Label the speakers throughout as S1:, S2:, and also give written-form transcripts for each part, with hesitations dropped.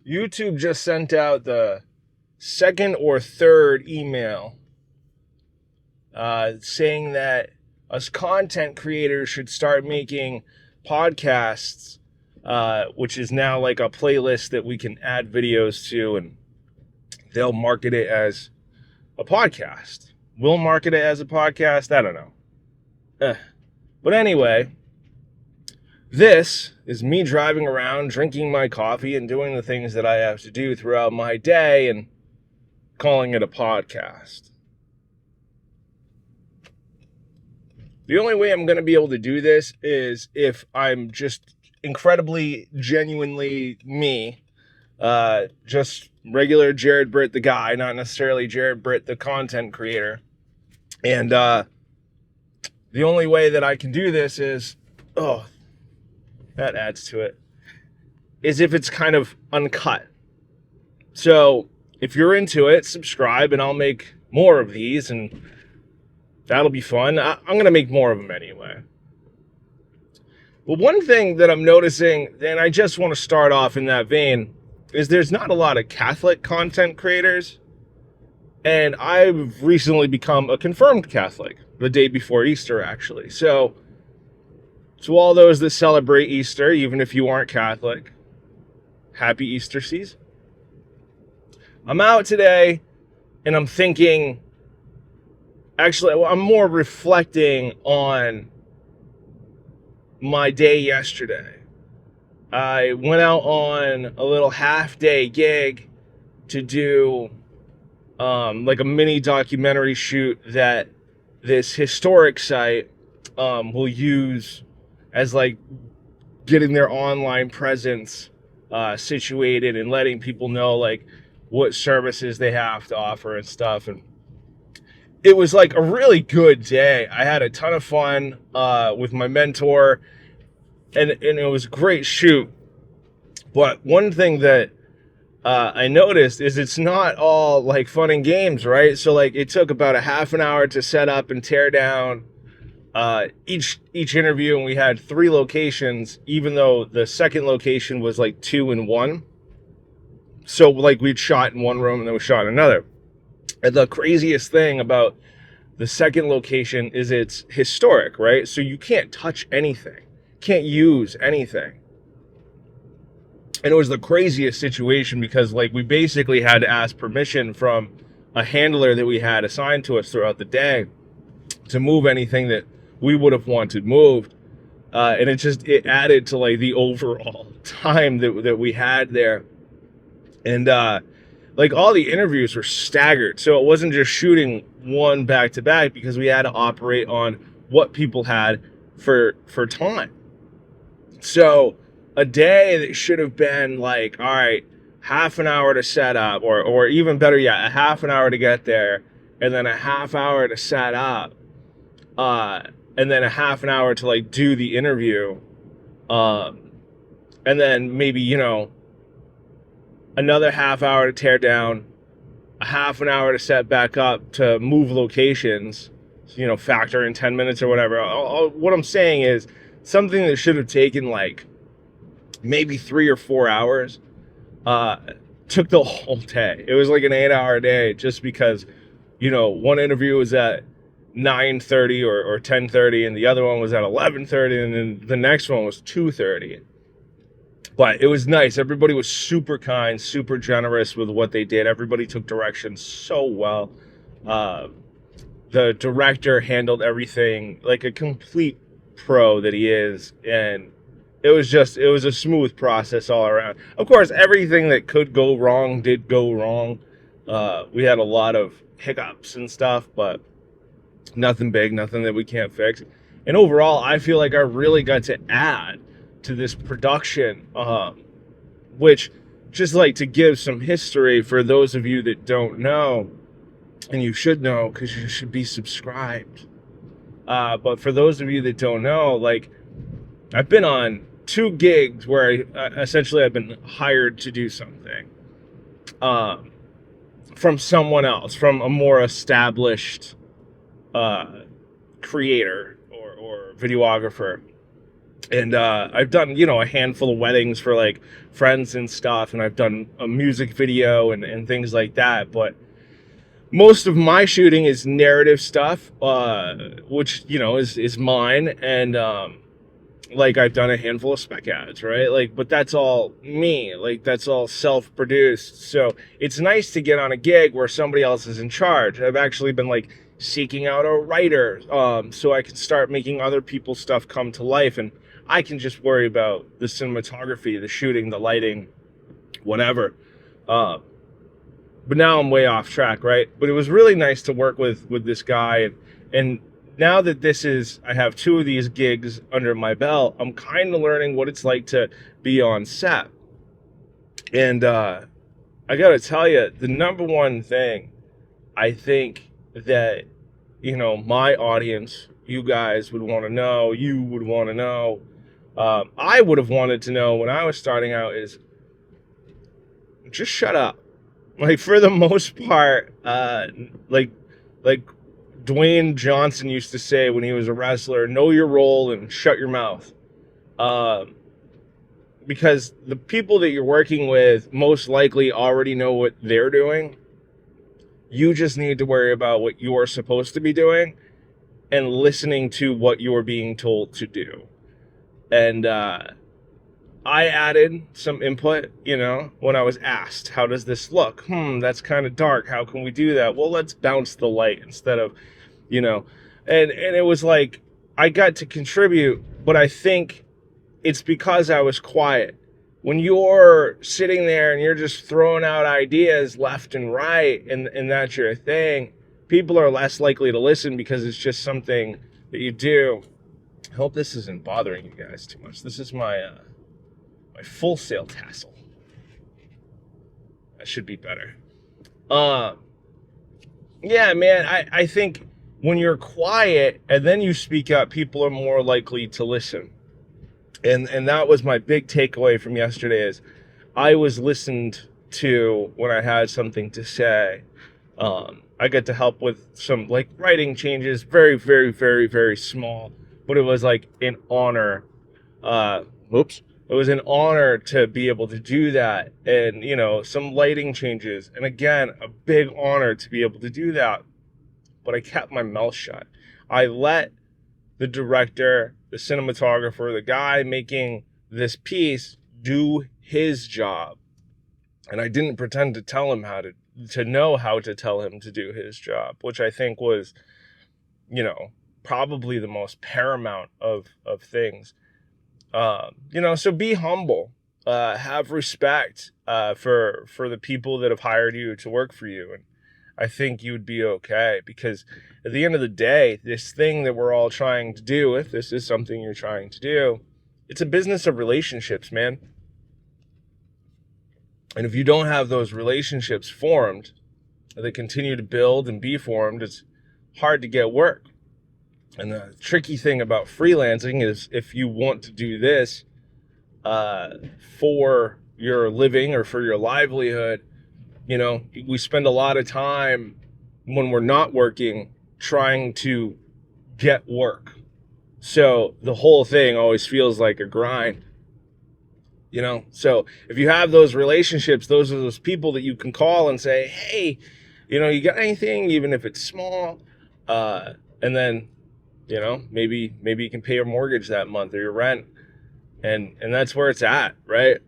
S1: YouTube just sent out the second or third email saying that us content creators should start making podcasts, which is now like a playlist that we can add videos to, and they'll market it as a podcast. We'll market it as a podcast. I don't know. But anyway, this is me driving around, drinking my coffee, and doing the things that I have to do throughout my day and calling it a podcast. The only way I'm going to be able to do this is if I'm just incredibly, genuinely me, just regular Jared Britt the guy, not necessarily Jared Britt the content creator. And the only way that I can do this is, that adds to it, is if it's kind of uncut. So if you're into it, subscribe and I'll make more of these and that'll be fun. I'm going to make more of them anyway. But one thing that I'm noticing, and I just want to start off in that vein, is there's not a lot of Catholic content creators. And I've recently become a confirmed Catholic, the day before Easter, actually. So to all those that celebrate Easter, even if you aren't Catholic, happy Easter season. I'm out today and I'm thinking, actually, I'm more reflecting on my day yesterday. I went out on a little half-day gig to do like a mini documentary shoot that this historic site will use as like getting their online presence situated and letting people know like what services they have to offer and stuff. And it was like a really good day. I had a ton of fun with my mentor, and it was a great shoot. But one thing that I noticed is it's not all like fun and games, right? So like it took about a half an hour to set up and tear down each interview, and we had 3 locations, even though the second location was like 2 in 1. So like we'd shot in one room and then we shot in another. And the craziest thing about the second location is it's historic, right? So you can't touch anything, can't use anything. And it was the craziest situation because like we basically had to ask permission from a handler that we had assigned to us throughout the day to move anything that we would have wanted moved. And it added to like the overall time that we had there. And like all the interviews were staggered. So it wasn't just shooting one back to back because we had to operate on what people had for time. So a day that should have been like, all right, half an hour to set up, or even better yet, a half an hour to get there, and then a half hour to set up, and then a half an hour to like do the interview, and then maybe, another half hour to tear down, a half an hour to set back up to move locations, factor in 10 minutes or whatever. What I'm saying is something that should have taken like maybe 3 or 4 hours took the whole day. It was like an 8-hour day just because, one interview was at 9:30 or 10:30 and the other one was at 11:30 and then the next one was 2:30. But it was nice. Everybody was super kind, super generous with what they did. Everybody took directions so well. The director handled everything like a complete pro that he is, and it was a smooth process all around. Of course, everything that could go wrong did go wrong. We had a lot of hiccups and stuff, but nothing big, nothing that we can't fix. And overall, I feel like I really got to add to this production, which, just like to give some history for those of you that don't know, and you should know because you should be subscribed. But for those of you that don't know, like, I've been on 2 gigs where essentially I've been hired to do something from someone else, from a more established creator or videographer. And I've done, a handful of weddings for like friends and stuff, and I've done a music video and things like that. But most of my shooting is narrative stuff, which, is mine. And like I've done a handful of spec ads, right? Like, but that's all me. Like, that's all self-produced. So it's nice to get on a gig where somebody else is in charge. I've actually been like seeking out a writer, so I can start making other people's stuff come to life, and I can just worry about the cinematography, the shooting, the lighting, whatever. But now I'm way off track, right? But it was really nice to work with this guy, and now that I have 2 of these gigs under my belt, I'm kind of learning what it's like to be on set. And I gotta tell you, the number one thing I think that, my audience, you guys would want to know, you would want to know, I would have wanted to know when I was starting out, is just shut up. Like, for the most part, like Dwayne Johnson used to say when he was a wrestler, know your role and shut your mouth. Because the people that you're working with most likely already know what they're doing. You just need to worry about what you're supposed to be doing and listening to what you're being told to do. And I added some input, when I was asked, how does this look? That's kind of dark. How can we do that? Well, let's bounce the light instead of, and it was like, I got to contribute, but I think it's because I was quiet. When you're sitting there and you're just throwing out ideas left and right, and that's your thing, people are less likely to listen because it's just something that you do. I hope this isn't bothering you guys too much. This is my Full Sail tassel. That should be better. Yeah, man, I think when you're quiet and then you speak up, people are more likely to listen. And that was my big takeaway from yesterday, is I was listened to when I had something to say. I got to help with some like writing changes, very, very, very, very small, but it was like an honor. It was an honor to be able to do that. And, some lighting changes. And again, a big honor to be able to do that. But I kept my mouth shut. I let the director, the cinematographer, the guy making this piece do his job. And I didn't pretend to tell him to know how to tell him to do his job, which I think was, probably the most paramount of things. So be humble, have respect, for the people that have hired you to work for you. And I think you would be okay, because at the end of the day, this thing that we're all trying to do, if this is something you're trying to do, it's a business of relationships, man. And if you don't have those relationships formed, they continue to build and be formed, it's hard to get work. And the tricky thing about freelancing is, if you want to do this for your living or for your livelihood, we spend a lot of time when we're not working trying to get work. So the whole thing always feels like a grind. So if you have those relationships, those are those people that you can call and say, hey, you got anything, even if it's small, and then, maybe you can pay your mortgage that month or your rent, and that's where it's at, right?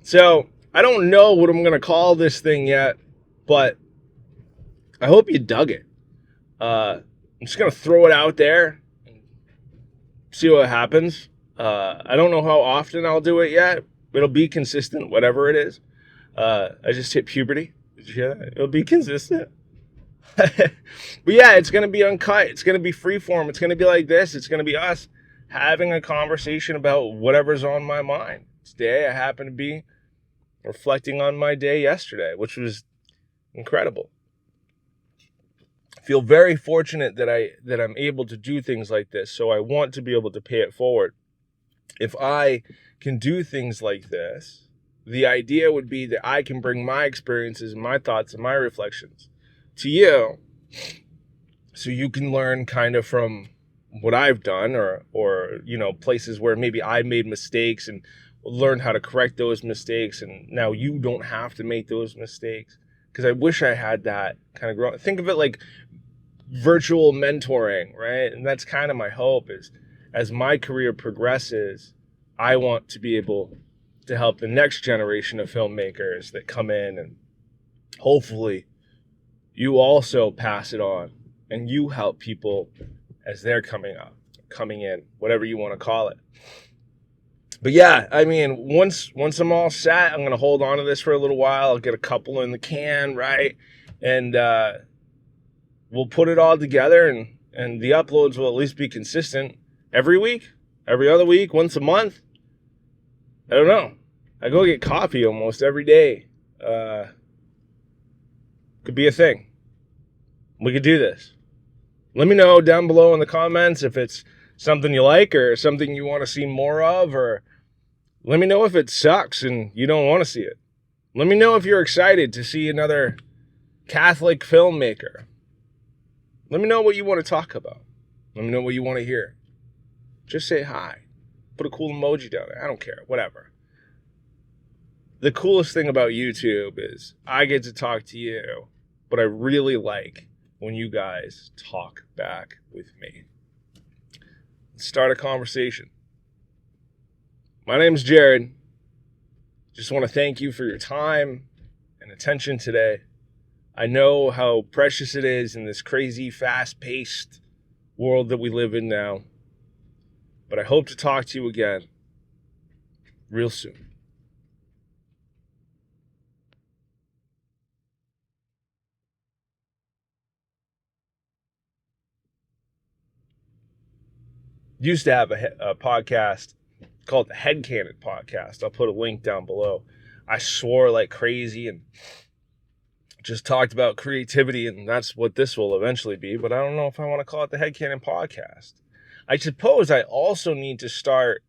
S1: So I don't know what I'm going to call this thing yet, but I hope you dug it. I'm just going to throw it out there and see what happens. I don't know how often I'll do it yet. It'll be consistent, whatever it is. I just hit puberty. Did you hear that? It'll be consistent. But yeah, it's going to be uncut. It's going to be freeform. It's going to be like this. It's going to be us having a conversation about whatever's on my mind. Today, I happen to be reflecting on my day yesterday, which was incredible. I feel very fortunate that I'm able to do things like this. So I want to be able to pay it forward. If I can do things like this, the idea would be that I can bring my experiences and my thoughts and my reflections to you, so you can learn kind of from what I've done, or places where maybe I made mistakes and learned how to correct those mistakes, and now you don't have to make those mistakes. Because I wish I had that kind of growth. Think of it like virtual mentoring, right? And that's kind of my hope, is as my career progresses, I want to be able to help the next generation of filmmakers that come in, and hopefully you also pass it on and you help people as they're coming in, whatever you want to call it. But yeah, I mean, once I'm all set, I'm going to hold on to this for a little while. I'll get a couple in the can, right? And we'll put it all together, and the uploads will at least be consistent every week, every other week, once a month. I don't know. I go get coffee almost every day. Could be a thing. We could do this. Let me know down below in the comments if it's something you like or something you want to see more of, or let me know if it sucks and you don't want to see it. Let me know if you're excited to see another Catholic filmmaker. Let me know what you want to talk about. Let me know what you want to hear. Just say hi. Put a cool emoji down there. I don't care. Whatever. The coolest thing about YouTube is I get to talk to you, but I really like when you guys talk back with me. Let's start a conversation. My name's Jared. Just want to thank you for your time and attention today. I know how precious it is in this crazy, fast-paced world that we live in now. But I hope to talk to you again real soon. Used to have a podcast called the Headcanon Podcast. I'll put a link down below. I swore like crazy and just talked about creativity, and that's what this will eventually be. But I don't know if I want to call it the Headcanon Podcast. I suppose I also need to start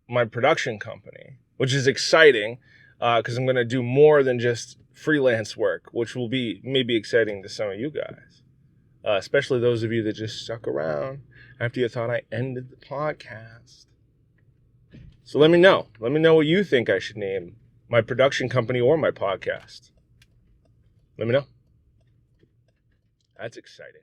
S1: my production company, which is exciting because I'm going to do more than just freelance work, which will be maybe exciting to some of you guys, especially those of you that just stuck around after you thought I ended the podcast. So let me know. Let me know what you think I should name my production company or my podcast. Let me know. That's exciting.